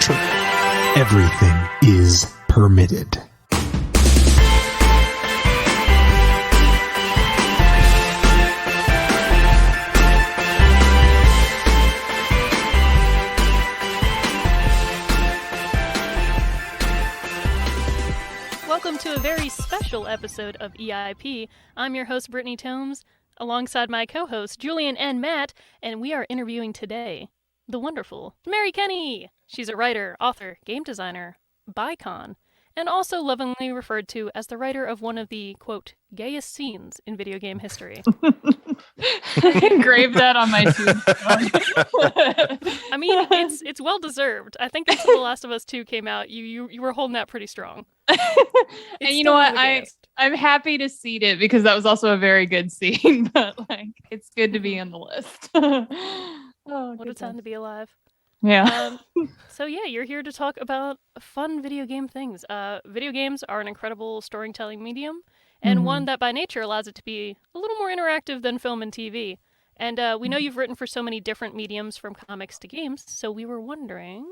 true. Everything is permitted. Welcome to a very special episode of EIP. I'm your host, Brittany Tomes, alongside my co-hosts, Julian and Matt, and we are interviewing today the wonderful Mary Kenney. She's a writer, author, game designer, bicon, and also lovingly referred to as the writer of one of the, quote, gayest scenes in video game history. Engrave that on my tombstone. I mean, it's well deserved. I think until The Last of Us 2 came out, you were holding that pretty strong. And you know what? I'm happy to seed it because that was also a very good scene. But like, it's good to be on the list. What a time to be alive. Yeah. So yeah, you're here to talk about fun video game things. Video games are an incredible storytelling medium, and one that by nature allows it to be a little more interactive than film and TV. And we know you've written for so many different mediums, from comics to games, so we were wondering,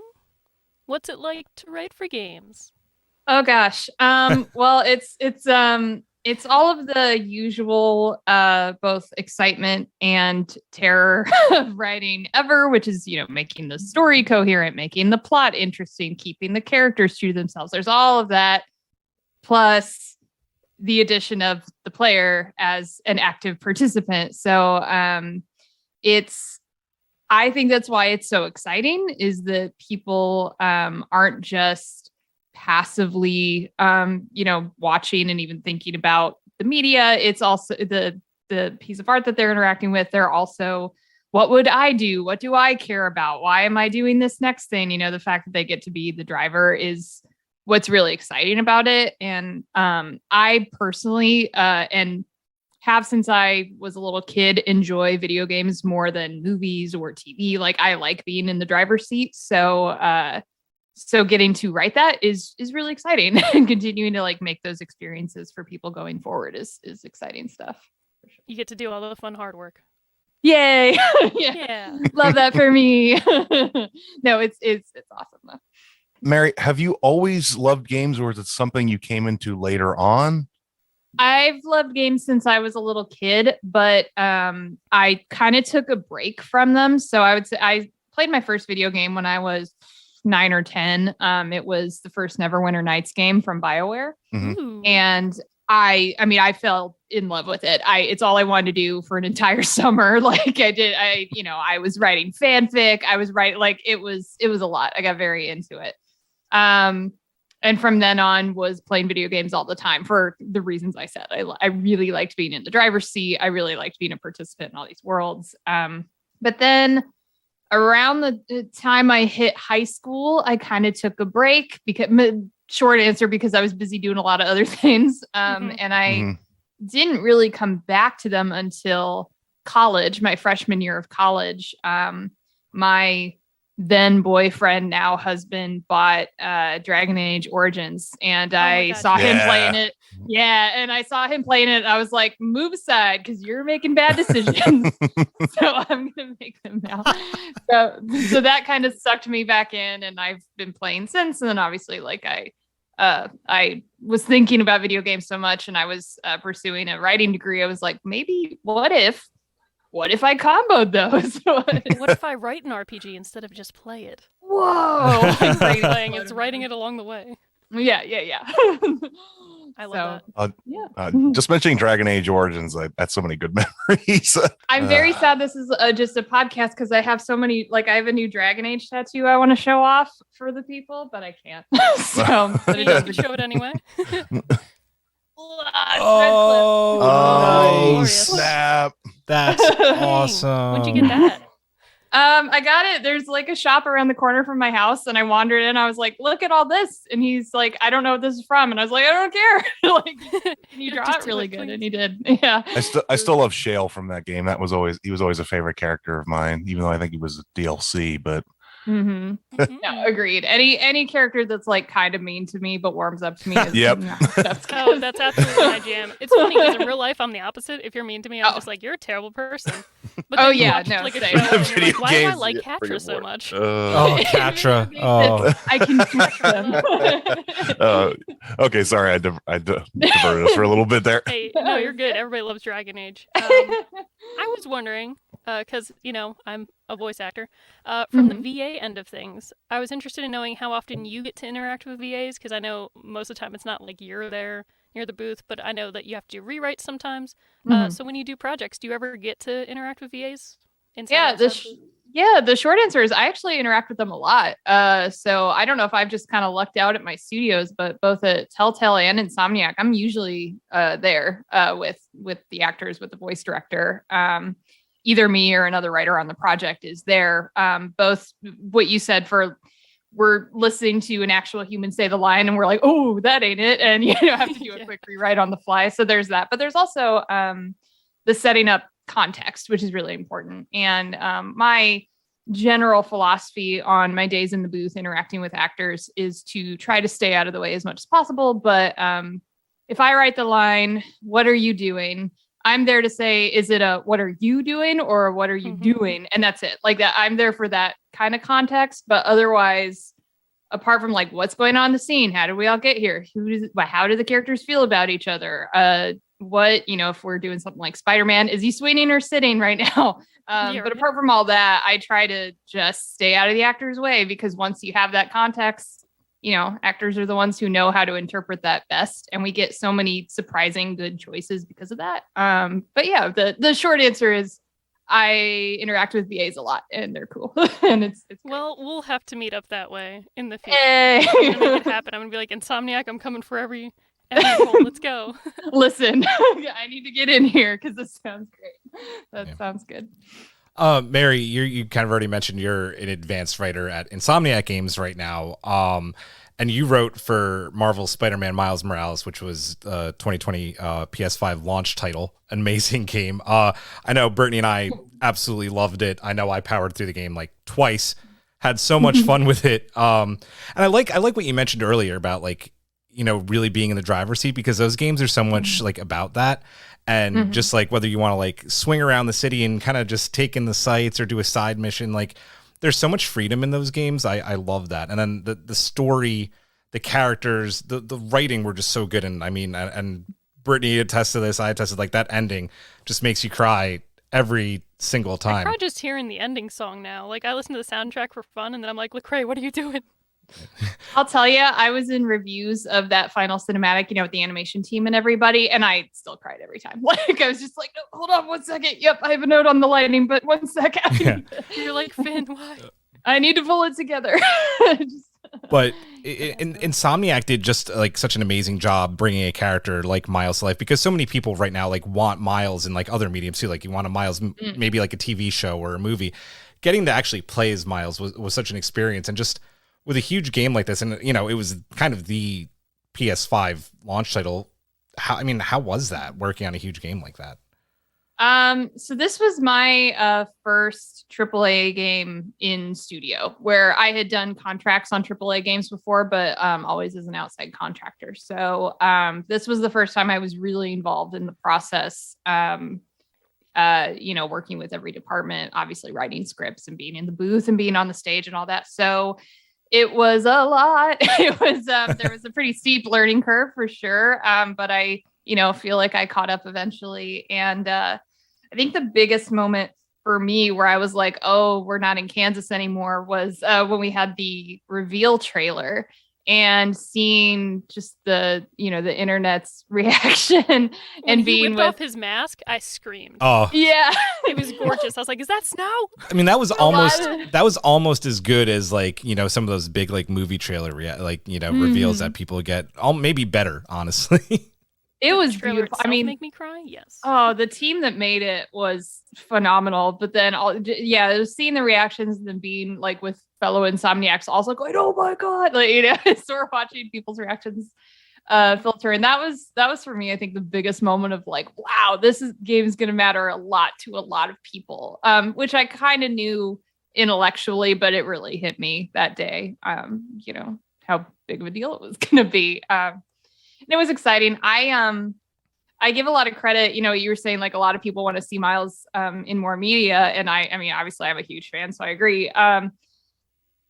what's it like to write for games? Oh gosh. Well, it's all of the usual both excitement and terror of writing ever, which is, making the story coherent, making the plot interesting, keeping the characters true to themselves. There's all of that, plus the addition of the player as an active participant. So I think that's why it's so exciting, is that people aren't just passively watching and even thinking about the media. It's also the piece of art that they're interacting with. They're also, what would I do? What do I care about? Why am I doing this next thing? The fact that they get to be the driver is what's really exciting about it. And I personally and have, since I was a little kid, enjoy video games more than movies or TV. Like, I like being in the driver's seat. So getting to write that is really exciting, and continuing to make those experiences for people going forward is exciting stuff. You get to do all the fun hard work. Yay. Yeah. Love that for me. No, it's awesome though. Mary, have you always loved games, or is it something you came into later on? I've loved games since I was a little kid, but I kind of took a break from them. So I would say I played my first video game when I was 9 or 10. It was the first Neverwinter Nights game from BioWare. Mm-hmm. And I fell in love with it. It's all I wanted to do for an entire summer. I was writing fanfic. I was writing, it was a lot. I got very into it. And from then on was playing video games all the time for the reasons I said. I really liked being in the driver's seat. I really liked being a participant in all these worlds. But then around the time I hit high school, I kind of took a break, because short answer, because I was busy doing a lot of other things. And I didn't really come back to them until college, my freshman year of college. My then boyfriend, now husband, bought Dragon Age Origins, and I saw him playing it. Yeah, and I saw him playing it. I was like, move aside, because you're making bad decisions. So I'm gonna make them now. So that kind of sucked me back in, and I've been playing since. And then obviously, I was thinking about video games so much, and I was pursuing a writing degree. I was like, maybe what if I comboed those? What if I write an RPG instead of just play it? Whoa! It's writing it along the way. Yeah. I love that. Just mentioning Dragon Age Origins, that's so many good memories. I'm very sad this is just a podcast, because I have so many, I have a new Dragon Age tattoo I want to show off for the people, but I can't. But you can show it anyway. Oh, nice. Snap. That's awesome. When'd you get that? I got it. There's a shop around the corner from my house, and I wandered in. I was like, look at all this. And he's like, I don't know what this is from. And I was like, I don't care. Can you draw it really good? And he did. Yeah. I still love Shale from that game. He was always a favorite character of mine, even though I think he was a DLC, but Mm-hmm. No, agreed. Any character that's like kind of mean to me but warms up to me is Yep. that's Oh, that's absolutely my jam. It's funny because in real life I'm the opposite. If you're mean to me, I'm Oh. just like, you're a terrible person. But Oh, then you yeah, watch no, like a same. show and you're Video like, why do I games, like yeah, bring Catra it so more. much? Oh, Catra. Oh. I can trust them. Okay, sorry, I diverted us for a little bit there. Hey, no, you're good. Everybody loves Dragon Age. I was wondering, because, I'm a voice actor, from the VA end of things, I was interested in knowing how often you get to interact with VAs, because I know most of the time it's not like you're there near the booth, but I know that you have to do rewrites sometimes. So when you do projects, do you ever get to interact with VAs? Yeah, the short answer is I actually interact with them a lot. So I don't know if I've just kind of lucked out at my studios, but both at Telltale and Insomniac, I'm usually there with the actors, with the voice director. Either me or another writer on the project is there. Both what you said we're listening to an actual human say the line and we're like, oh, that ain't it. And have to do a quick rewrite on the fly. So there's that. But there's also the setting up context, which is really important. And my general philosophy on my days in the booth interacting with actors is to try to stay out of the way as much as possible. But if I write the line, what are you doing? I'm there to say, is it a what are you doing or what are you doing? And that's it. Like that, I'm there for that kind of context. But otherwise, apart from like what's going on in the scene, how did we all get here? How do the characters feel about each other? If we're doing something like Spider-Man, is he swinging or sitting right now? But apart from all that, I try to just stay out of the actor's way, because once you have that context, actors are the ones who know how to interpret that best. And we get so many surprising good choices because of that. But yeah, the short answer is I interact with VAs a lot and they're cool. And it's well, we'll have to meet up that way in the future. Hey. I'm gonna make it happen. I'm gonna be like, Insomniac, I'm coming for every role. Let's go. Listen, I need to get in here because this sounds great. That sounds good. Mary, you kind of already mentioned you're an advanced writer at Insomniac Games right now. And you wrote for Marvel's Spider-Man Miles Morales, which was 2020 PS5 launch title. Amazing game. I know Brittany and I absolutely loved it. I know I powered through the game like twice. Had so much fun with it. And I like what you mentioned earlier about like, really being in the driver's seat, because those games are so much like about that. And just like whether you want to like swing around the city and kind of just take in the sights or do a side mission, like there's so much freedom in those games. I love that. And then the story, the characters, the writing were just so good. And I mean, and Brittany attests to this. I attested, like that ending just makes you cry every single time. I cry just hearing the ending song now. Like I listen to the soundtrack for fun and then I'm like, Lecrae, what are you doing? I'll tell you, I was in reviews of that final cinematic, with the animation team and everybody, and I still cried every time. Like I was just like, no, hold on 1 second. Yep, I have a note on the lighting, but 1 second. Yeah. You're like, Finn, why? I need to pull it together. But Insomniac did just like such an amazing job bringing a character like Miles to life, because so many people right now like want Miles in like other mediums too. Like you want a Miles, maybe like a TV show or a movie. Getting to actually play as Miles was such an experience, and just with a huge game like this, and it was kind of the PS5 launch title. How was that working on a huge game like that? So this was my first AAA game in studio, where I had done contracts on AAA games before, but always as an outside contractor. So this was the first time I was really involved in the process. Working with every department, obviously writing scripts and being in the booth and being on the stage and all that. So it was a lot. It was there was a pretty steep learning curve for sure. But I, feel like I caught up eventually. And I think the biggest moment for me where I was like, oh, we're not in Kansas anymore was when we had the reveal trailer and seeing just the internet's reaction when and he being whipped off his mask, I screamed. Oh yeah, it was gorgeous. I was like, is that snow? I mean, that was almost as good as like, some of those big like movie trailer reveals that people get. Maybe better, honestly. It was trailer beautiful. I mean, make me cry. Yes. Oh, the team that made it was phenomenal. But then, it was seeing the reactions and then being like with fellow Insomniacs, also going, "Oh my god!" Like sort of watching people's reactions filter, and that was for me, I think, the biggest moment of like, wow, game is going to matter a lot to a lot of people, which I kind of knew intellectually, but it really hit me that day. How big of a deal it was going to be. And it was exciting. I give a lot of credit. You were saying like a lot of people want to see Miles in more media. And I mean, obviously I'm a huge fan, so I agree.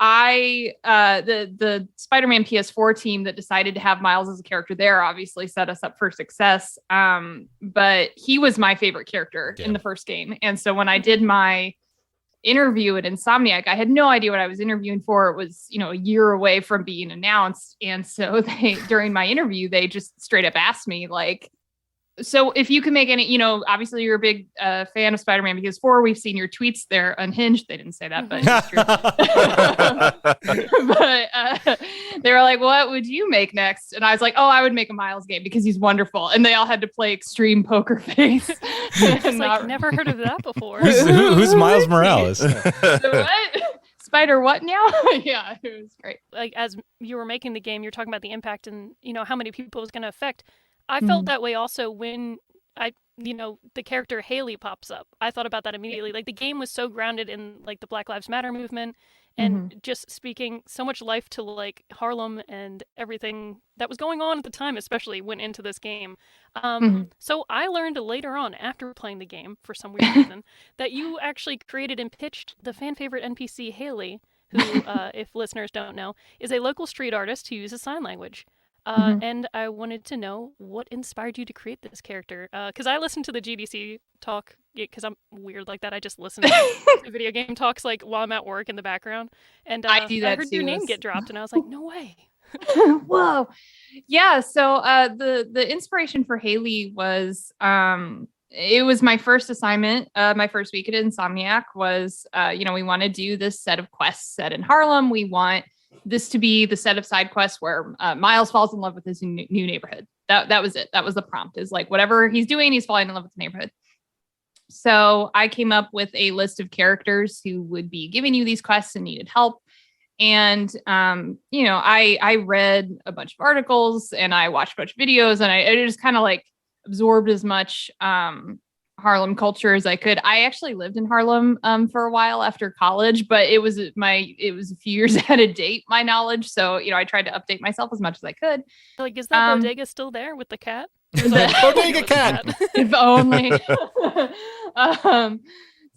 The Spider-Man PS4 team that decided to have Miles as a character there obviously set us up for success. But he was my favorite character in the first game. And so when I did my interview at Insomniac, I had no idea what I was interviewing for. It was, a year away from being announced. And so during my interview, they just straight up asked me like, so if you can make any, obviously you're a big fan of Spider-Man because 4, we've seen your tweets. They're unhinged. They didn't say that, but it's true. But they were like, what would you make next? And I was like, oh, I would make a Miles game because he's wonderful. And they all had to play extreme poker face. It's like, never heard of that before. Who's Miles Morales? What? Spider what now? Yeah, it was great. Like as you were making the game, you're talking about the impact and, how many people it was going to affect. I felt that way also when the character Haley pops up. I thought about that immediately. Like the game was so grounded in like the Black Lives Matter movement and just speaking so much life to like Harlem and everything that was going on at the time, especially went into this game. So I learned later on after playing the game for some weird reason that you actually created and pitched the fan favorite NPC Haley, who, if listeners don't know, is a local street artist who uses sign language. And I wanted to know what inspired you to create this character. Because I listened to the GDC talk, because I'm weird like that. I just listen to video game talks like while I'm at work in the background. And I heard your name get dropped, and I was like, no way. Whoa. Yeah. So the inspiration for Haley was it was my first assignment. My first week at Insomniac was, we want to do this set of quests set in Harlem. We want this to be the set of side quests where Miles falls in love with his new neighborhood. That was it. That was the prompt, is like whatever he's doing, he's falling in love with the neighborhood. So I came up with a list of characters who would be giving you these quests and needed help. And, I read a bunch of articles and I watched a bunch of videos, and I just kind of like absorbed as much Harlem culture as I could. I actually lived in Harlem for a while after college, but it was a few years out of date, my knowledge. So, I tried to update myself as much as I could. Like, is that bodega still there with the cat? Bodega cat. If only.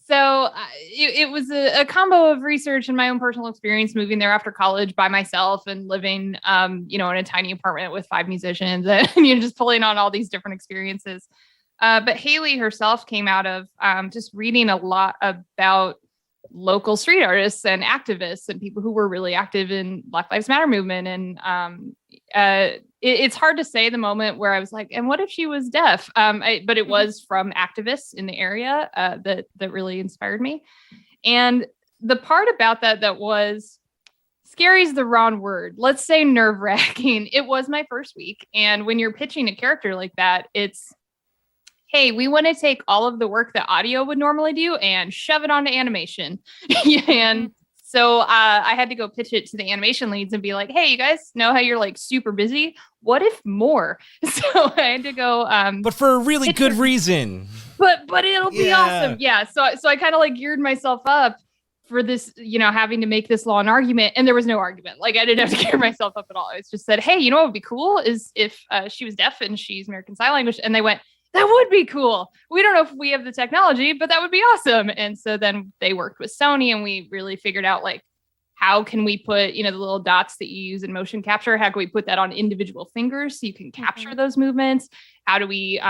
So it was a combo of research and my own personal experience moving there after college by myself and living, in a tiny apartment with 5 musicians and, just pulling on all these different experiences. But Haley herself came out of just reading a lot about local street artists and activists and people who were really active in Black Lives Matter movement. And it's hard to say the moment where I was like, and what if she was deaf? But it was from activists in the area that really inspired me. And the part about that was scary is the wrong word. Let's say nerve-wracking. It was my first week. And when you're pitching a character like that, it's, hey, we want to take all of the work that audio would normally do and shove it onto animation. And so I had to go pitch it to the animation leads and be like, hey, you guys know how you're like super busy? What if more? So I had to go. But for a really good reason. But it'll be awesome. Yeah. So I kind of like geared myself up for this, having to make this long argument. And there was no argument. Like I didn't have to gear myself up at all. It's just said, hey, you know what would be cool is if she was deaf and she's American Sign Language. And they went, that would be cool. We don't know if we have the technology, but that would be awesome. And so then they worked with Sony and we really figured out like, how can we put, the little dots that you use in motion capture? How can we put that on individual fingers so you can capture those movements? How do we,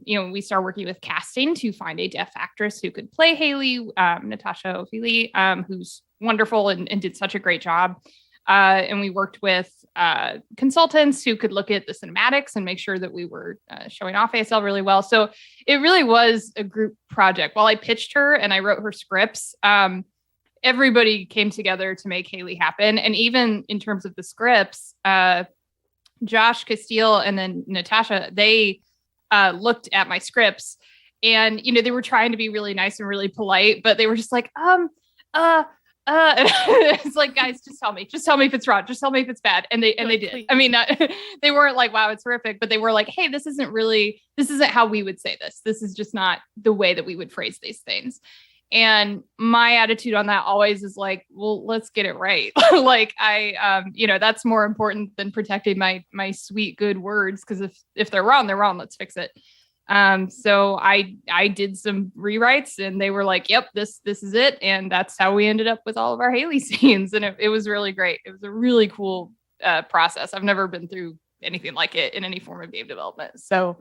we start working with casting to find a deaf actress who could play Haley, Natasha O'Feely, who's wonderful and did such a great job. And we worked with consultants who could look at the cinematics and make sure that we were showing off ASL really well. So it really was a group project. While I pitched her and I wrote her scripts, everybody came together to make Haley happen. And even in terms of the scripts, Josh Castile and then Natasha, they looked at my scripts and, they were trying to be really nice and really polite, but they were just like, it's like, guys, just tell me if it's wrong. Just tell me if it's bad. And they did. Please. I mean, they weren't like, wow, it's horrific, but they were like, hey, this isn't how we would say this. This is just not the way that we would phrase these things. And my attitude on that always is like, well, let's get it right. Like that's more important than protecting my sweet, good words. Cause if they're wrong, they're wrong. Let's fix it. So I did some rewrites and they were like, yep, this is it. And that's how we ended up with all of our Haley scenes. And it was really great. It was a really cool process. I've never been through anything like it in any form of game development. So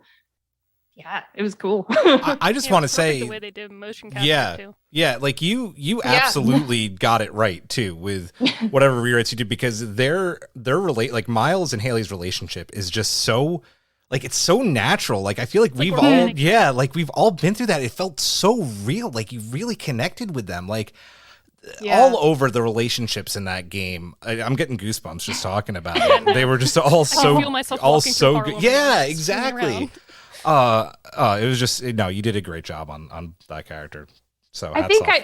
yeah, it was cool. I just want to say the way they did motion capture too. Yeah, like you absolutely got it right too with whatever rewrites you did, because their like Miles and Haley's relationship is just so, like, it's so natural. Like, I feel like we've all been through that. It felt so real. Like, you really connected with them. Like, all over the relationships in that game. I'm getting goosebumps just talking about it. They were just all so good. Yeah, exactly. It was just, you did a great job on that character. So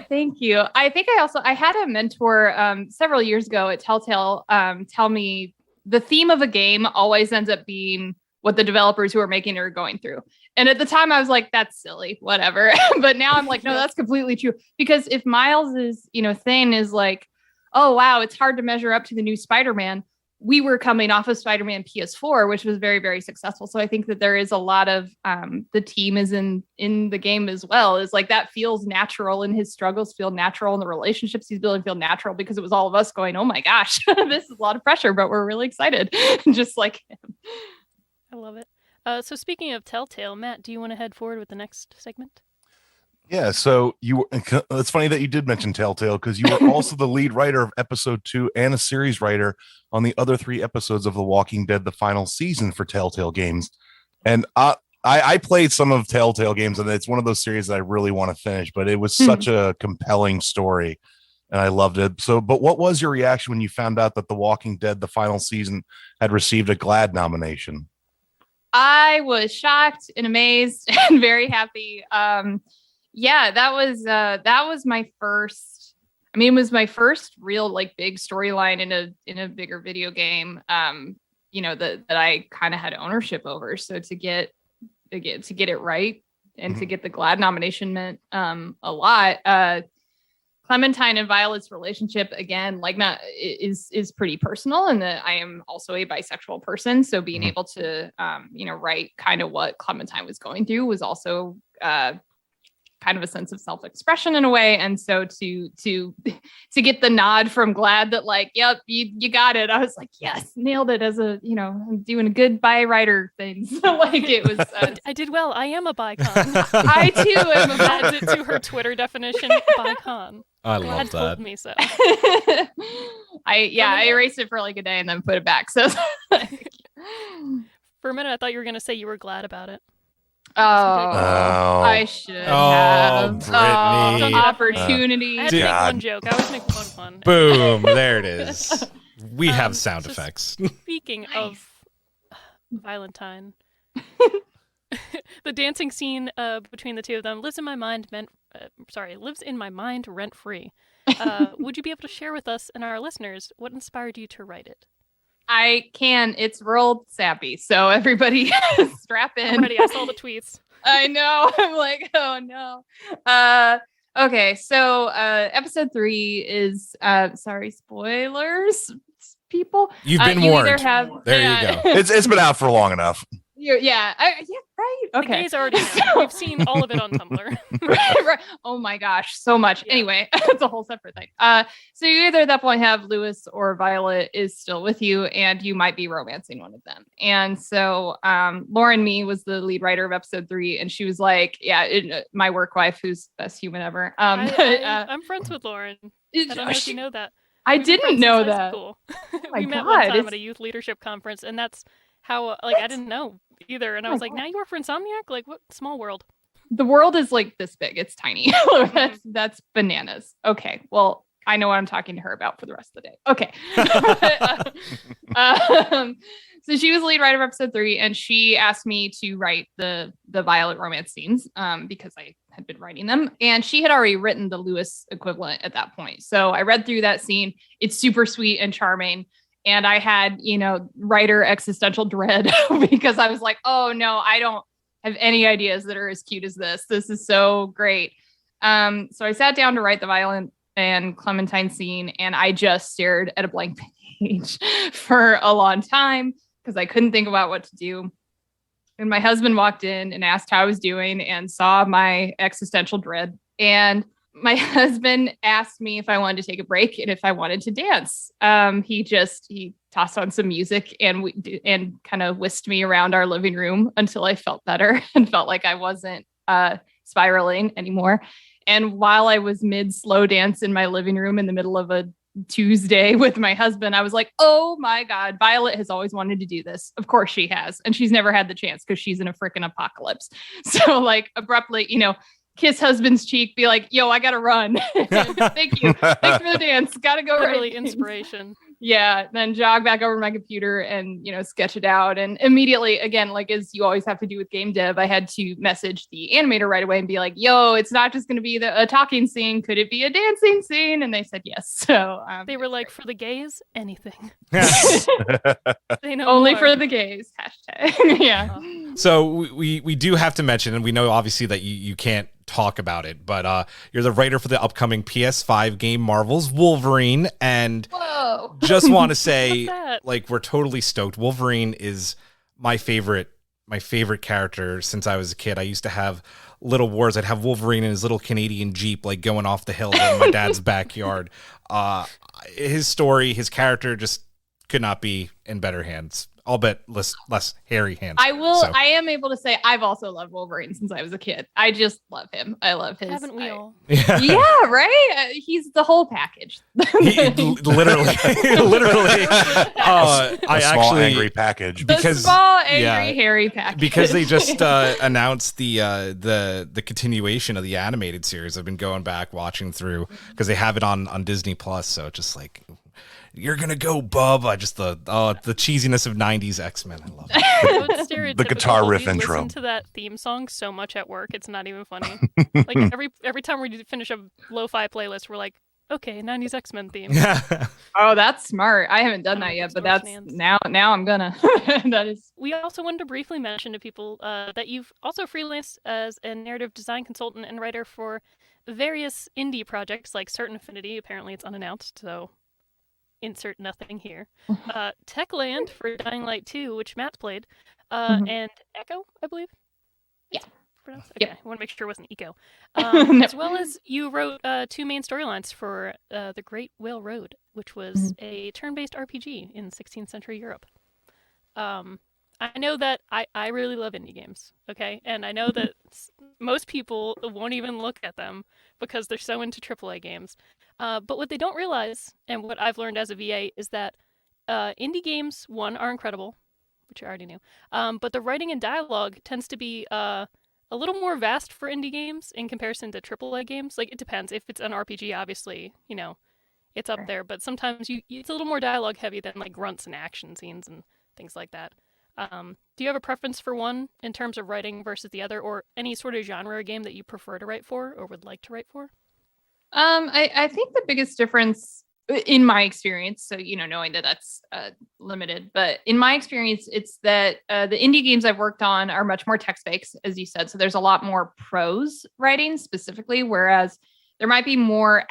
thank you. I had a mentor several years ago at Telltale tell me the theme of a game always ends up being what the developers who are making it are going through. And at the time I was like, that's silly, whatever. But now I'm like, no, that's completely true. Because if Miles's, thing is like, oh, wow, it's hard to measure up to the new Spider-Man. We were coming off of Spider-Man PS4, which was very, very successful. So I think that there is a lot of the team is in the game as well. Is like that feels natural, and his struggles feel natural, and the relationships he's building feel natural, because it was all of us going, oh my gosh, this is a lot of pressure, but we're really excited. Just like him. I love it. So speaking of Telltale, Matt, do you want to head forward with the next segment? Yeah, so it's funny that you did mention Telltale, because you were also the lead writer of episode 2 and a series writer on the other 3 episodes of The Walking Dead, the final season for Telltale Games. And I played some of Telltale Games, and it's one of those series that I really want to finish, but it was such a compelling story, and I loved it. So, but what was your reaction when you found out that The Walking Dead, the final season, had received a GLAAD nomination? I was shocked and amazed and very happy. Yeah, that was my first. I mean, it was my first real like big storyline in a bigger video game. That I kind of had ownership over. So to get it right and to get the GLAAD nomination meant a lot. Clementine and Violet's relationship, again, is pretty personal, and that I am also a bisexual person. So being able to write kind of what Clementine was going through was also kind of a sense of self-expression in a way. And so to get the nod from GLAAD that like, yep, you got it. I was like, yes, nailed it, as a, I'm doing a good bi writer thing. So like it was, I did well. I am a bicon. I too am adds it to her Twitter definition, bicon. I love that. Told me so. I erased it for like a day and then put it back. So for a minute, I thought you were going to say you were glad about it. Oh, I should have. Brittany. Opportunity. I had to make one joke. I always make one fun. Boom. There it is. We have sound effects. Speaking of Valentine, the dancing scene between the two of them lives in my mind rent free. Would you be able to share with us and our listeners what inspired you to write it? I can. It's real sappy. So everybody strap in. I'm ready. I saw the tweets. I know. I'm like, oh no. Okay. So episode 3 is sorry, spoilers, people. You've been warned. You go. It's been out for long enough. Yeah, right. Okay. The gays already know. We've seen all of it on Tumblr. right. Oh my gosh, so much. Yeah. Anyway, it's a whole separate thing. So you either at that point have Lewis or Violet is still with you, and you might be romancing one of them. And so Lauren Me was the lead writer of episode 3, and she was like, yeah, my work wife, who's best human ever. I'm friends with Lauren. I don't know if you know that. I didn't know that. Cool. Oh my we God, met one time at a youth leadership conference, and that's how I didn't know either. And I was like, now you work for Insomniac? Like, what? Small world. The world is like this big. It's tiny. That's bananas. Okay. Well, I know what I'm talking to her about for the rest of the day. Okay. So she was the lead writer of episode 3, and she asked me to write the Violet romance scenes because I had been writing them, and she had already written the Lewis equivalent at that point. So I read through that scene. It's super sweet and charming. And I had, writer existential dread because I was like, oh no, I don't have any ideas that are as cute as this. This is so great. So I sat down to write the Violet and Clementine scene, and I just stared at a blank page for a long time because I couldn't think about what to do. And my husband walked in and asked how I was doing and saw my existential dread. And my husband asked me if I wanted to take a break and if I wanted to dance. He tossed on some music and kind of whisked me around our living room until I felt better and felt like I wasn't spiraling anymore. And while I was mid slow dance in my living room in the middle of a Tuesday with my husband, I was like, oh my God, Violet has always wanted to do this. Of course she has. And she's never had the chance because she's in a freaking apocalypse. So like abruptly, kiss husband's cheek, be like, yo, I gotta run. Thank you. Thanks for the dance. Gotta go. Literally inspiration. Yeah. Then jog back over to my computer and, sketch it out. And immediately, again, like as you always have to do with game dev, I had to message the animator right away and be like, yo, it's not just going to be a talking scene. Could it be a dancing scene? And they said yes. So they were like, for the gays, anything. They know only more. For the gays. Hashtag. Yeah. So we do have to mention, and we know obviously that you can't talk about it, but you're the writer for the upcoming PS5 game Marvel's Wolverine, and whoa. Just want to say, like, we're totally stoked. Wolverine is my favorite character since I was a kid. I used to have little wars. I'd have Wolverine in his little Canadian Jeep, like going off the hills in my dad's backyard. His story, his character just could not be in better hands. I'll bet less hairy hands. I am able to say I've also loved Wolverine since I was a kid. I just love him. I love his. Haven't we all? Yeah, right? He's the whole package. Literally. Angry package. Because, hairy package. Because they just announced the continuation of the animated series. I've been going back watching through because they have it on Disney Plus. So just like, you're gonna go, bub. I just the cheesiness of '90s X-Men. I love it. The guitar riff we intro. Listen to that theme song so much at work, it's not even funny. Like every time we finish a lo-fi playlist, we're like, okay, '90s X-Men theme. Oh, that's smart. I haven't done that yet, but that's now I'm gonna. That is. We also wanted to briefly mention to people that you've also freelanced as a narrative design consultant and writer for various indie projects like Certain Affinity. Apparently, it's unannounced, so. Insert nothing here. Techland for Dying Light 2, which Matt's played, and Echo, I believe. Yeah. Okay, yep. I want to make sure it wasn't Eco. No. As well as you wrote two main storylines for The Great Whale Road, which was a turn-based RPG in 16th century Europe. I know that I really love indie games, okay? And I know that most people won't even look at them because they're so into AAA games. But what they don't realize, and what I've learned as a VA, is that indie games, one, are incredible, which I already knew, but the writing and dialogue tends to be a little more vast for indie games in comparison to AAA games. Like, it depends. If it's an RPG, obviously, it's up there, but sometimes it's a little more dialogue heavy than like grunts and action scenes and things like that. Do you have a preference for one in terms of writing versus the other, or any sort of genre or game that you prefer to write for or would like to write for? I think the biggest difference in my experience, so, knowing that that's limited, but in my experience, it's that the indie games I've worked on are much more text-based, as you said. So there's a lot more prose writing specifically, whereas there might be more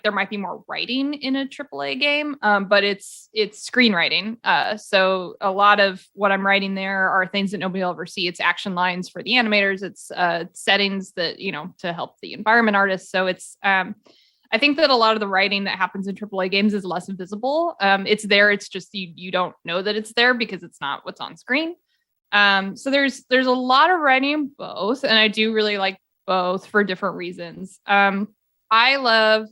there might be more writing in a AAA game, but it's screenwriting. So a lot of what I'm writing there are things that nobody will ever see. It's action lines for the animators. It's settings that, to help the environment artists. So it's, I think that a lot of the writing that happens in AAA games is less visible. It's there. It's just, you don't know that it's there because it's not what's on screen. So there's a lot of writing in both, and I do really like both for different reasons. I love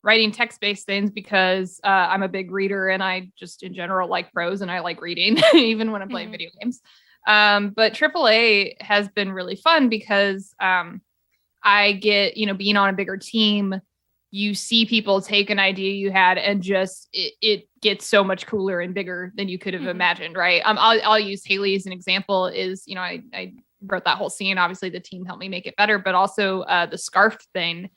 writing text-based things because I'm a big reader and I just in general like prose and I like reading even when I'm playing video games. But AAA has been really fun because I get, being on a bigger team, you see people take an idea you had and just it gets so much cooler and bigger than you could have imagined, right? I'll use Haley as an example. Is I wrote that whole scene. Obviously, the team helped me make it better, but also the scarf thing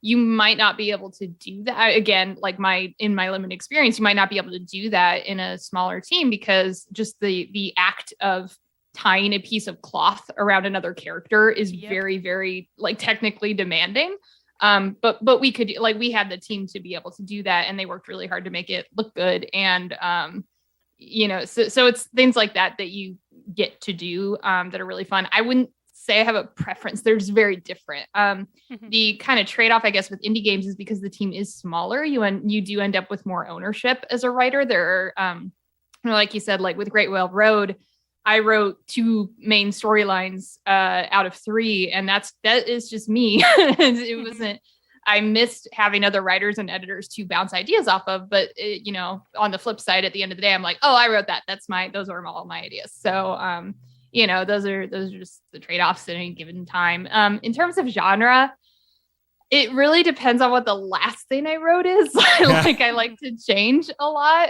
you might not be able to do that. Again, like in my limited experience, you might not be able to do that in a smaller team because just the act of tying a piece of cloth around another character is very, very like technically demanding. But we could, like, we had the team to be able to do that, and they worked really hard to make it look good. And, so it's things like that you get to do that are really fun. I wouldn't say I have a preference. They're just very different. The kind of trade-off, I guess, with indie games is because the team is smaller, you do end up with more ownership as a writer. There are, like you said, like with Great Whale Road, I wrote 2 main storylines out of 3, and that is just me. It wasn't. I missed having other writers and editors to bounce ideas off of, but on the flip side, at the end of the day, I'm like, oh, I wrote that. Those are all my ideas. So, those are just the trade-offs at any given time. In terms of genre, it really depends on what the last thing I wrote is. I like to change a lot.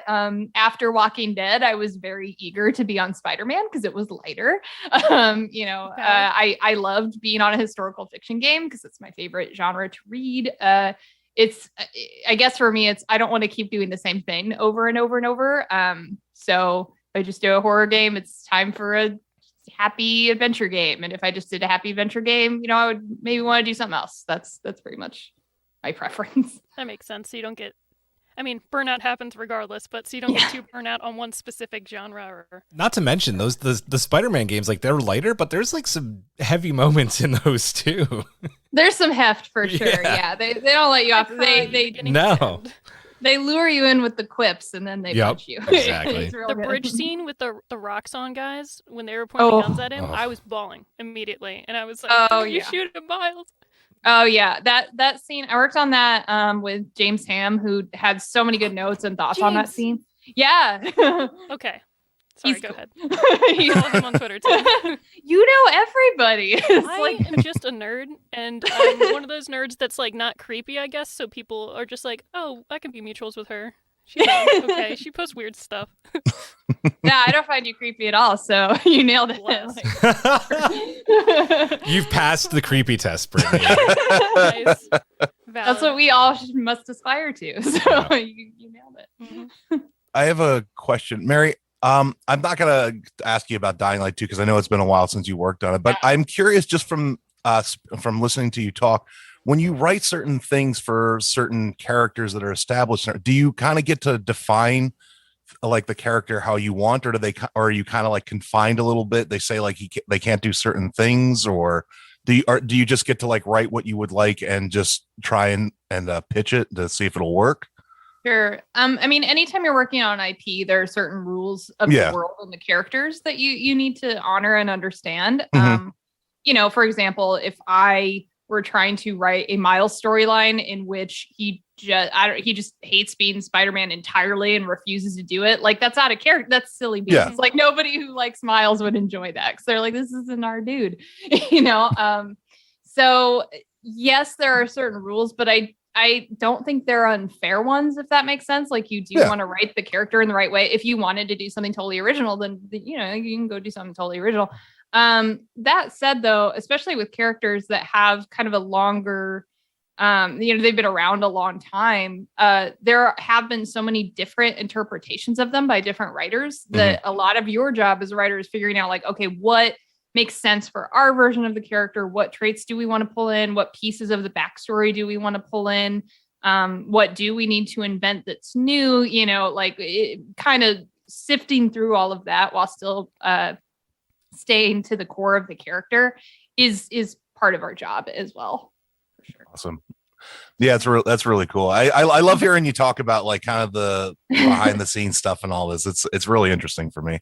After Walking Dead, I was very eager to be on Spider-Man because it was lighter. I loved being on a historical fiction game because it's my favorite genre to read. I guess for me, I don't want to keep doing the same thing over and over and over. So if I just do a horror game, it's time for a happy adventure game. And if I just did a happy adventure game, I would maybe want to do something else. That's pretty much my preference. That makes sense. So you don't get, burnout happens regardless, but so you don't get too burnout on one specific genre. Not to mention the Spider-Man games, like, they're lighter, but there's like some heavy moments in those too. There's some heft for sure. Yeah, they don't let you off. They lure you in with the quips, and then they punch you. Exactly. The bridge scene with the rocks on guys, when they were pointing guns at him, I was bawling immediately. And I was like, you shoot him, Miles. Oh, yeah. That scene, I worked on that with James Ham, who had so many good notes and thoughts on that scene. Yeah. Okay. Sorry, go ahead. Follow him on Twitter, too. You know everybody. I am just a nerd, and I'm one of those nerds that's, like, not creepy, I guess, so people are just like, oh, I can be mutuals with her. She's okay. She posts weird stuff. Yeah, I don't find you creepy at all, so you nailed it. You've passed the creepy test, Brittany. Nice. That's what we all must aspire to, so you nailed it. Mm-hmm. I have a question, Mary. I'm not gonna ask you about Dying Light 2 because I know it's been a while since you worked on it, but I'm curious just from listening to you talk, when you write certain things for certain characters that are established, do you kind of get to define like the character how you want, or are you kind of like confined a little bit? They say like they can't do certain things, or do you just get to like write what you would like and just try and pitch it to see if it'll work? Sure. Anytime you're working on IP, there are certain rules of the world and the characters that you need to honor and understand. Mm-hmm. For example, if I were trying to write a Miles storyline in which he just hates being Spider-Man entirely and refuses to do it, like, that's out of character. That's silly beans. Yeah. Like, nobody who likes Miles would enjoy that because they're like, this isn't our dude, So yes, there are certain rules, but I don't think they're unfair ones, if that makes sense. Like, you do want to write the character in the right way. If you wanted to do something totally original, then, you can go do something totally original. That said, though, especially with characters that have kind of a longer, they've been around a long time, there have been so many different interpretations of them by different writers that a lot of your job as a writer is figuring out, like, okay, what makes sense for our version of the character? What traits do we want to pull in? What pieces of the backstory do we want to pull in? What do we need to invent that's new? Kind of sifting through all of that while still staying to the core of the character is part of our job as well. For sure. Awesome. Yeah, that's really cool. I love hearing you talk about like kind of the behind the scenes stuff and all this. It's really interesting for me.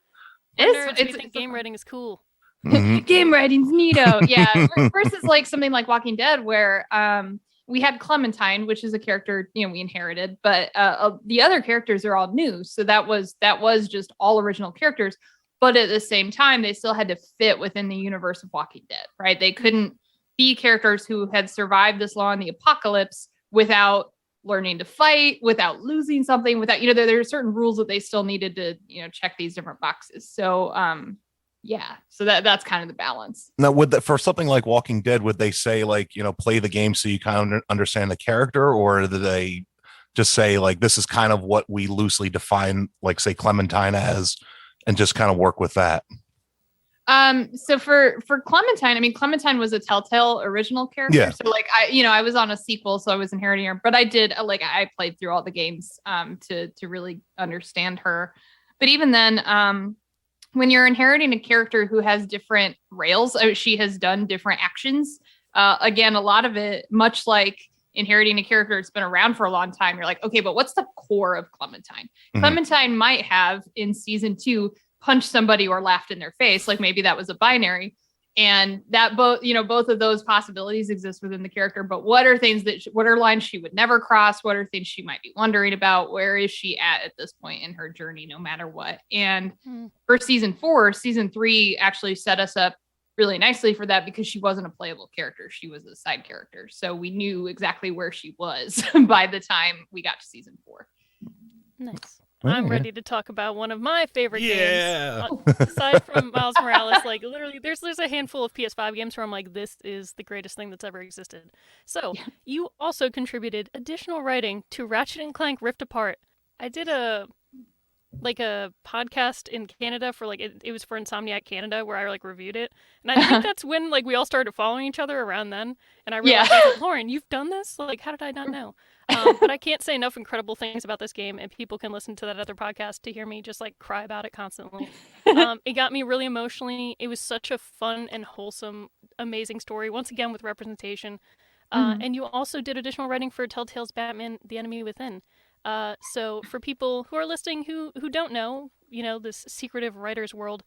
It's game writing is cool. Mm-hmm. Game writing's neato. Yeah. Versus like something like Walking Dead, where we had Clementine, which is a character we inherited, but the other characters are all new. So that was just all original characters. But at the same time, they still had to fit within the universe of Walking Dead, right? They couldn't be characters who had survived this long in the apocalypse without learning to fight, without losing something, without, there are certain rules that they still needed to, check these different boxes. So, so that's kind of the balance. Now, for something like Walking Dead, would they say like, play the game so you kind of understand the character, or do they just say like, this is kind of what we loosely define, like say Clementine as, and just kind of work with that? So for Clementine, I mean, Clementine was a Telltale original character. Yeah. So like I was on a sequel, so I was inheriting her, but I did I played through all the games to really understand her. But even then, when you're inheriting a character who has different rails, she has done different actions. Again, a lot of it, much like inheriting a character that's been around for a long time, you're like, okay, but what's the core of Clementine? Mm-hmm. Clementine might have in season 2 punched somebody or laughed in their face, like maybe that was a binary, and that both of those possibilities exist within the character. But what are lines she would never cross? What are things she might be wondering about? Where is she at this point in her journey, no matter what? And for season 3 actually set us up really nicely for that, because she wasn't a playable character. She was a side character. So we knew exactly where she was by the time we got to season 4. Nice. I'm ready to talk about one of my favorite games. Aside from Miles Morales, like literally there's a handful of PS5 games where I'm like, this is the greatest thing that's ever existed. So you also contributed additional writing to Ratchet and Clank Rift Apart. I did a podcast in Canada for it was for Insomniac Canada, where I reviewed it. And I think that's when we all started following each other around then. And I realized, Lauren, you've done this? How did I not know? But I can't say enough incredible things about this game, and people can listen to that other podcast to hear me just cry about it constantly. It got me really emotionally. It was such a fun and wholesome, amazing story, once again with representation. And you also did additional writing for Telltale's Batman: The Enemy Within. So for people who are listening who don't know, this secretive writer's world,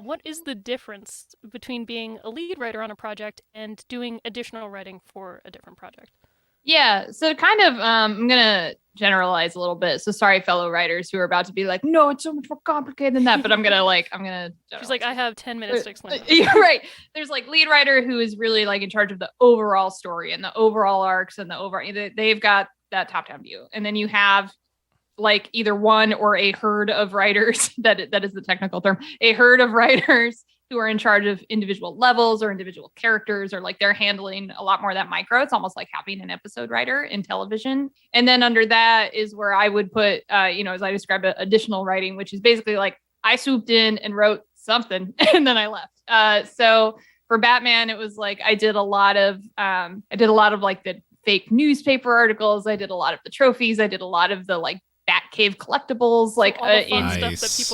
what is the difference between being a lead writer on a project and doing additional writing for a different project? Yeah, so kind of, I'm going to generalize a little bit. So sorry, fellow writers who are about to be like, no, it's so much more complicated than that. But I'm going to She's like, I have 10 minutes to explain. You're right. There's lead writer who is really in charge of the overall story and the overall arcs and the overall, they've got that top-down view. And then you have either one or a herd of writers, that is the technical term, a herd of writers who are in charge of individual levels or individual characters, or they're handling a lot more of that micro. It's almost like having an episode writer in television. And then under that is where I would put, as I described it, additional writing, which is basically I swooped in and wrote something and then I left. So for Batman, it was I did a lot of the fake newspaper articles. I did a lot of the trophies. I did a lot of the Batcave collectibles,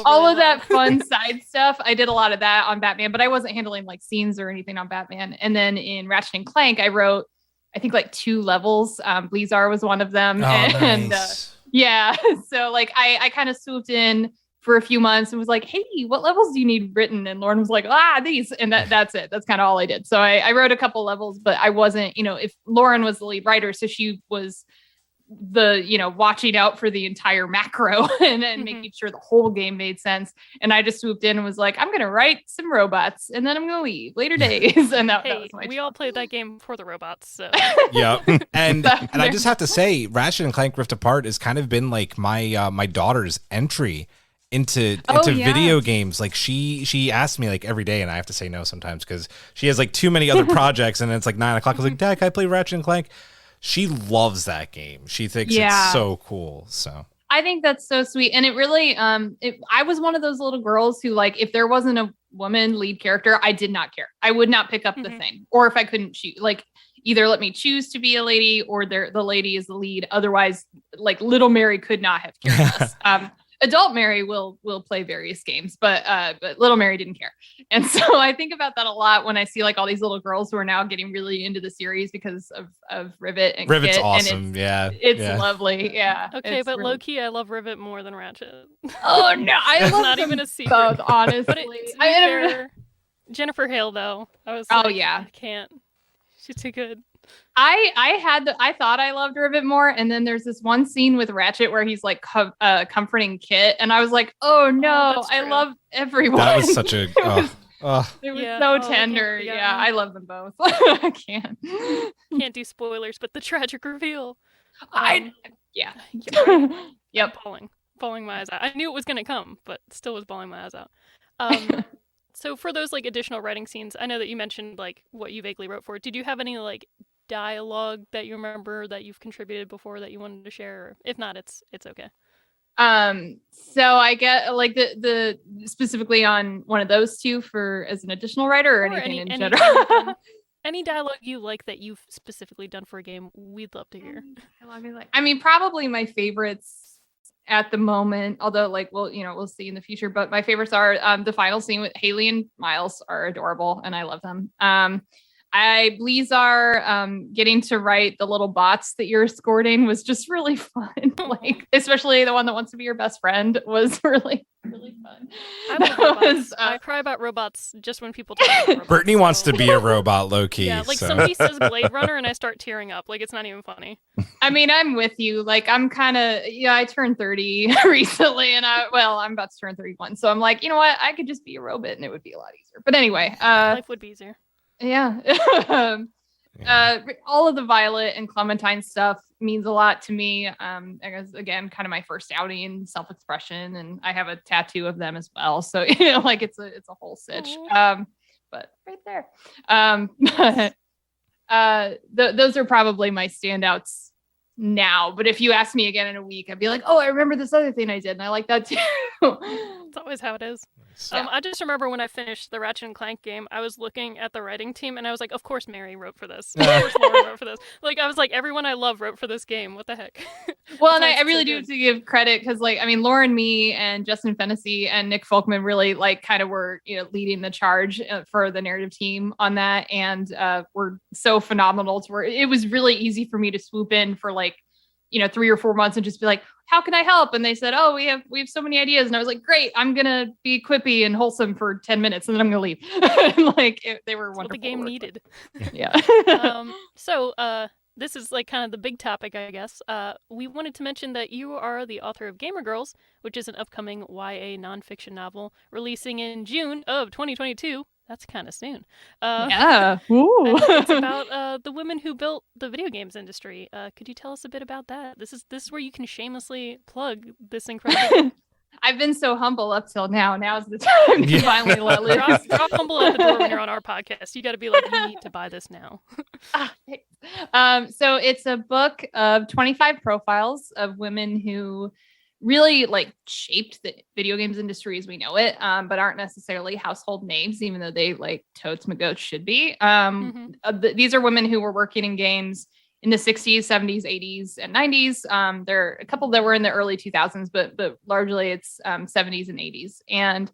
all of that fun side stuff. I did a lot of that on Batman, but I wasn't handling scenes or anything on Batman. And then in Ratchet and Clank, I wrote, I think 2 levels. Bleezar was one of them. Nice. So I kind of swooped in for a few months and was like, hey, what levels do you need written? And Lauren was like, these. And that's it. That's kind of all I did. So I wrote a couple levels, but I wasn't, if Lauren was the lead writer, so she was the watching out for the entire macro and making sure the whole game made sense. And I just swooped in and was like, I'm gonna write some robots and then I'm gonna leave later days. And that was my we all played that game for the robots, so yeah. And I just have to say, Ratchet and Clank Rift Apart has kind of been my my daughter's entry into video games. She asks me every day, and I have to say no sometimes because she has too many other projects, and it's 9 o'clock. I was like, Dad, can I play Ratchet and Clank? She loves that game. She thinks it's so cool. So I think that's so sweet. And it really, I was one of those little girls who if there wasn't a woman lead character, I did not care. I would not pick up the thing. Or if I couldn't choose, either let me choose to be a lady or the lady is the lead. Otherwise, little Mary could not have cared less. Adult Mary will play various games, but little Mary didn't care. And so I think about that a lot when I see all these little girls who are now getting really into the series because of Rivet and Rivet's Kit, awesome. And it's lovely. Yeah. Okay, but really... low key, I love Rivet more than Ratchet. Oh no, I love not even a secret. Both, honestly. But fair, Jennifer Hale though, I was I can't. She's too good. I thought I loved Rivet more, and then there's this one scene with Ratchet where he's comforting Kit, and I was like, oh no, I love everyone. That was such a it was so tender. I love them both. I can't do spoilers, but the tragic reveal. Yep. Bawling my eyes out. I knew it was gonna come, but still was bawling my eyes out. So for those additional writing scenes, I know that you mentioned what you vaguely wrote for. Did you have any dialogue that you remember that you've contributed before that you wanted to share? Or if not, it's okay. So I get like the specifically on one of those two for as an additional writer or anything in general. Any dialogue you like that you've specifically done for a game, we'd love to hear. I mean, probably my favorites at the moment, although like we'll see in the future, but my favorites are the final scene with Haley and Miles are adorable and I love them. Blizzar, getting to write the little bots that you're escorting was just really fun. Like, especially the one that wants to be your best friend was really, really fun. I cry about robots just when people talk about robots. Brittany wants to be a robot, low key. Yeah, like somebody says Blade Runner and I start tearing up. Like, it's not even funny. I mean, I'm with you. Like, I'm kind of, I turned 30 recently and I'm about to turn 31. So I'm like, you know what? I could just be a robot and it would be a lot easier. But anyway. Life would be easier. Yeah. All of the Violet and Clementine stuff means a lot to me. I guess again, kind of my first outing in self-expression, and I have a tattoo of them as well. So like it's a whole sitch. But right there. Those are probably my standouts now. But if you ask me again in a week, I'd be like, oh, I remember this other thing I did, and I like that too. It's always how it is. Yeah. I just remember when I finished the Ratchet and Clank game, I was looking at the writing team and I was like, of course Mary wrote for this. Of course Lauren wrote for this. Like, I was like, everyone I love wrote for this game. What the heck? Well, and I really do have to give credit because, like, I mean, Lauren, me, and Justin Fennessy and Nick Folkman really, like, kind of were, leading the charge for the narrative team on that. And were so phenomenal to where it was really easy for me to swoop in for, like, 3 or 4 months and just be like, how can I help? And they said, oh, we have so many ideas. And I was like, great, I'm going to be quippy and wholesome for 10 minutes and then I'm going to leave. They were wonderful. What the game needed. Yeah. So this is like kind of the big topic, I guess. We wanted to mention that you are the author of Gamer Girls, which is an upcoming YA nonfiction novel releasing in June of 2022. That's kind of soon. Yeah. Ooh. It's about the women who built the video games industry. Could you tell us a bit about that? This is where you can shamelessly plug this incredible. I've been so humble up till now. Now's the time to finally let loose. Drop humble at the door when you're on our podcast. You got to be like, you need to buy this now. So it's a book of 25 profiles of women who really like shaped the video games industry as we know it, but aren't necessarily household names, even though they like totes magotes should be. These are women who were working in games in the 60s, 70s, 80s, and 90s. There are a couple that were in the early 2000s, but largely it's 70s and 80s. And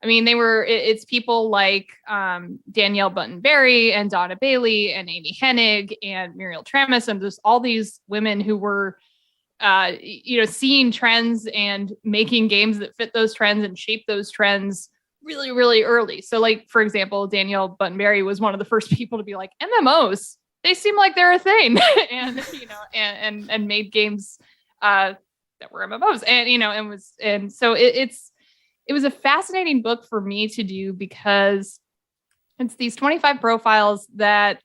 I mean, it's people like Danielle Button-Berry and Donna Bailey and Amy Hennig and Muriel Tramis and just all these women who were seeing trends and making games that fit those trends and shape those trends really, really early. So like, for example, Danielle Button-Berry was one of the first people to be like, MMOs, they seem like they're a thing. and made games that were MMOs so it was a fascinating book for me to do because it's these 25 profiles that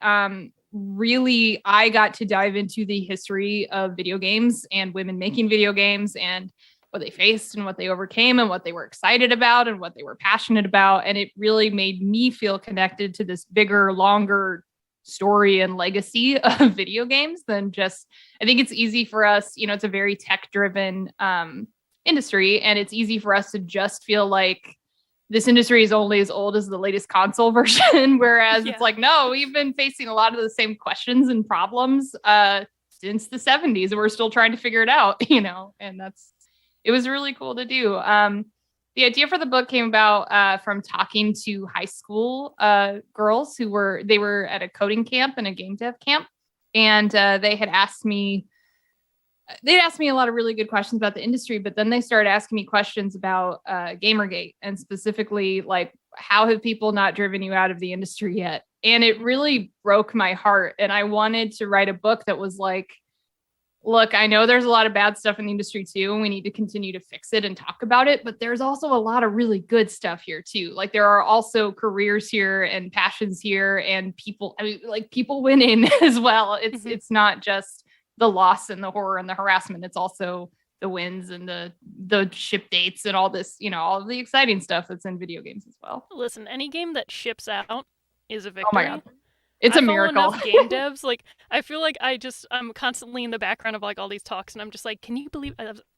really I got to dive into the history of video games and women making video games and what they faced and what they overcame and what they were excited about and what they were passionate about. And it really made me feel connected to this bigger, longer story and legacy of video games than just, I think it's easy for us, it's a very tech driven industry. And it's easy for us to just feel like this industry is only as old as the latest console version. Whereas it's like, no, we've been facing a lot of the same questions and problems since the 70s. And we're still trying to figure it out, and it was really cool to do. The idea for the book came about from talking to high school girls who were at a coding camp and a game dev camp. And they had asked me a lot of really good questions about the industry, but then they started asking me questions about Gamergate and specifically like, how have people not driven you out of the industry yet? And it really broke my heart. And I wanted to write a book that was like, look, I know there's a lot of bad stuff in the industry too, and we need to continue to fix it and talk about it, but there's also a lot of really good stuff here too. Like there are also careers here and passions here and people winning as well. It's not just the loss and the horror and the harassment. It's also the wins and the ship dates and all this, all of the exciting stuff that's in video games as well. Listen, any game that ships out is a victory. Oh my God. It's I a follow miracle. enough game devs. Like, I feel like I'm constantly in the background of like all these talks, and I'm just like, can you believe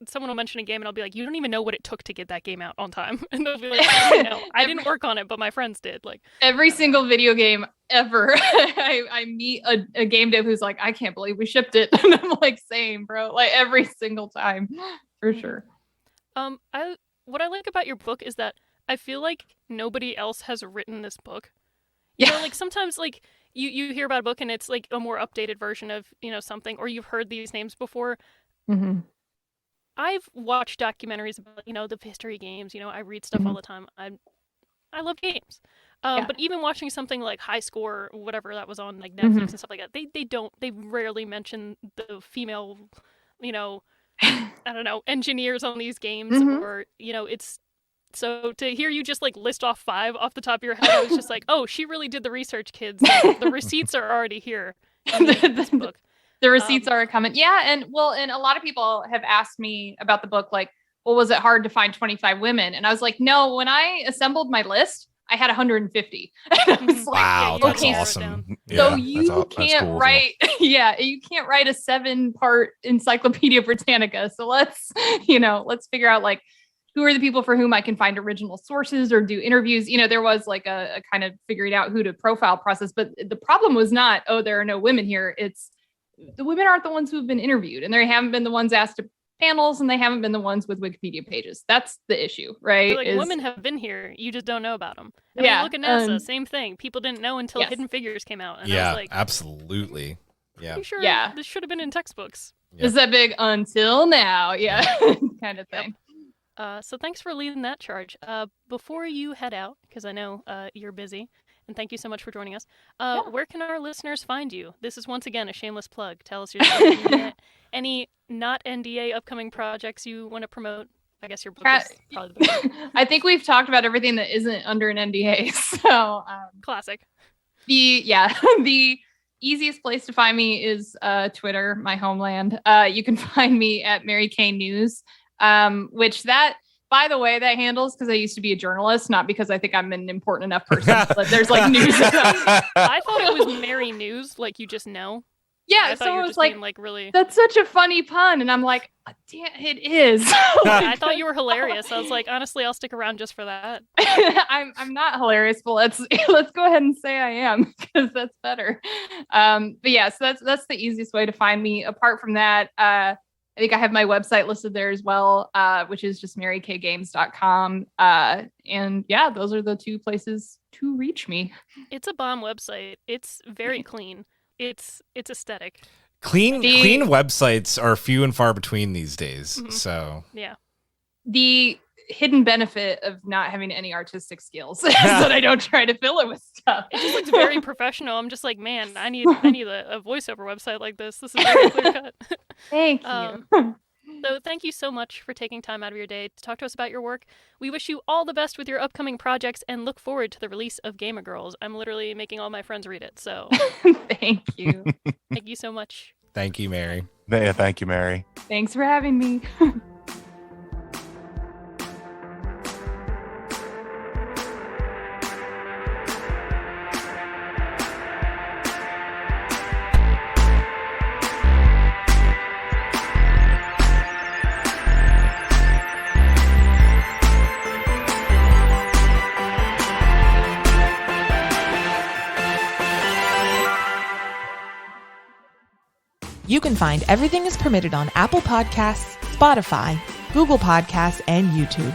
someone will mention a game, and I'll be like, you don't even know what it took to get that game out on time, and they'll be like, I know, I didn't work on it, but my friends did. Like every single video game ever, I meet a game dev who's like, I can't believe we shipped it, and I'm like, same, bro. Like every single time, for sure. What I like about your book is that I feel like nobody else has written this book. Like sometimes like you hear about a book and it's like a more updated version of, something, or you've heard these names before. Mm-hmm. I've watched documentaries about, the history of games. I read stuff all the time. I love games. But even watching something like High Score or whatever that was on like Netflix and stuff like that, they rarely mention the female, I don't know, engineers on these games or, it's so to hear you just like list off 5 off the top of your head, I was just like, oh, she really did the research, kids. Like, the receipts are already here in this book. The receipts are coming. Yeah. And a lot of people have asked me about the book, like, well, was it hard to find 25 women? And I was like, no, when I assembled my list, I had 150. I was like, wow, that's okay, awesome. So you can't cool, write, you can't write a 7-part Encyclopedia Britannica. So let's figure out like, who are the people for whom I can find original sources or do interviews? There was like a kind of figuring out who to profile process, but the problem was not, oh, there are no women here. It's the women aren't the ones who have been interviewed, and they haven't been the ones asked to panels, and they haven't been the ones with Wikipedia pages. That's the issue, right? Like women have been here, you just don't know about them. I mean, look at NASA, same thing. People didn't know until Hidden Figures came out. And I was like, absolutely. Yeah. Pretty sure this should have been in textbooks. Yep. Is that big until now? Yeah, kind of thing. So thanks for leading that charge. Before you head out, because I know you're busy, and thank you so much for joining us, where can our listeners find you? This is once again a shameless plug. Tell us your any not NDA upcoming projects you want to promote. I guess your book is probably the best. I think we've talked about everything that isn't under an NDA. So classic. The easiest place to find me is Twitter, my homeland. You can find me at Mary Kenney News. Which that, by the way, that handles because I used to be a journalist, not because I think I'm an important enough person. But there's like news. I thought it was Mary News, like you just know. Yeah, so it was like really. That's such a funny pun, and I'm like, oh, damn, it is. I thought you were hilarious. I was like, honestly, I'll stick around just for that. I'm not hilarious, but let's go ahead and say I am because that's better. But yeah, so that's the easiest way to find me. Apart from that, I think I have my website listed there as well, which is just marykgames.com. And yeah, those are the 2 places to reach me. It's a bomb website. It's very clean. It's aesthetic. Clean websites are few and far between these days. Mm-hmm. So yeah. The hidden benefit of not having any artistic skills is that I don't try to fill it with stuff. It just looks very professional. I'm just like, man, I need a voiceover website like this. This is very clear cut. Thank you. So thank you so much for taking time out of your day to talk to us about your work. We wish you all the best with your upcoming projects and look forward to the release of Gamer Girls. I'm literally making all my friends read it. So thank you. Thank you so much. Thank you, Mary. Yeah, thank you, Mary. Thanks for having me. You can find Everything is Permitted on Apple Podcasts, Spotify, Google Podcasts, and YouTube.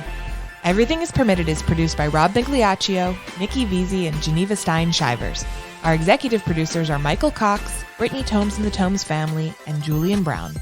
Everything is Permitted is produced by Rob Bigliaccio, Nikki Veazey, and Geneva Stein-Shivers. Our executive producers are Michael Cox, Brittany Tomes and the Tomes family, and Julian Brown.